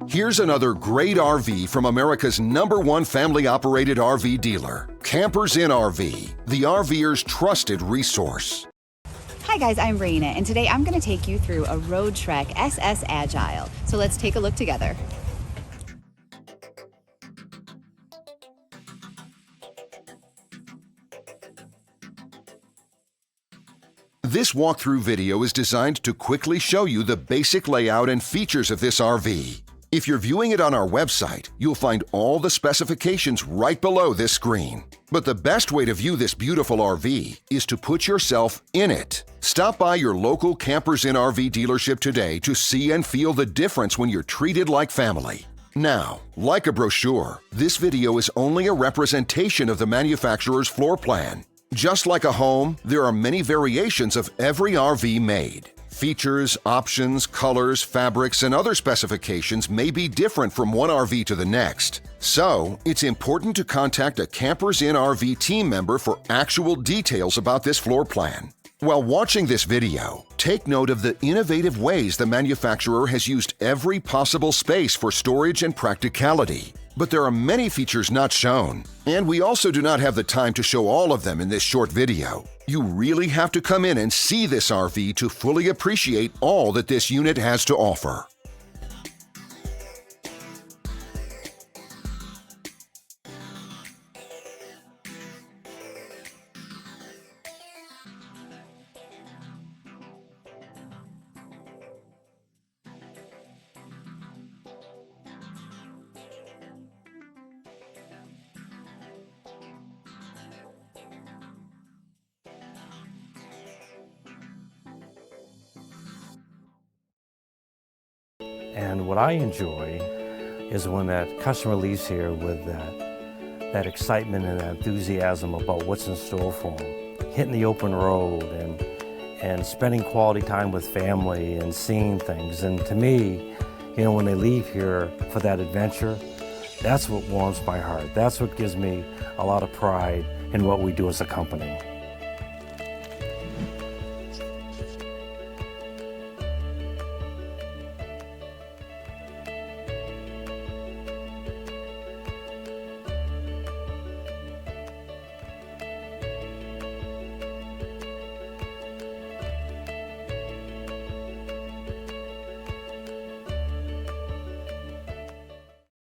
Here's another great RV from America's #1 family-operated RV dealer, Campers Inn RV, the RVer's trusted resource. Hi guys, I'm Raina, and today I'm going to take you through a Roadtrek-SS Agile. So let's take a look together. This walkthrough video is designed to quickly show you the basic layout and features of this RV. If you're viewing it on our website, you'll find all the specifications right below this screen. But the best way to view this beautiful RV is to put yourself in it. Stop by your local Campers Inn RV dealership today to see and feel the difference when you're treated like family. Now, like a brochure, this video is only a representation of the manufacturer's floor plan. Just like a home, there are many variations of every RV made. Features, options, colors, fabrics, and other specifications may be different from one RV to the next. So, it's important to contact a Campers Inn RV team member for actual details about this floor plan. While watching this video, take note of the innovative ways the manufacturer has used every possible space for storage and practicality. But there are many features not shown, and we also do not have the time to show all of them in this short video. You really have to come in and see this RV to fully appreciate all that this unit has to offer. And what I enjoy is when that customer leaves here with that excitement and that enthusiasm about what's in store for them. Hitting the open road and spending quality time with family and seeing things. And to me, you know, when they leave here for that adventure, that's what warms my heart. That's what gives me a lot of pride in what we do as a company.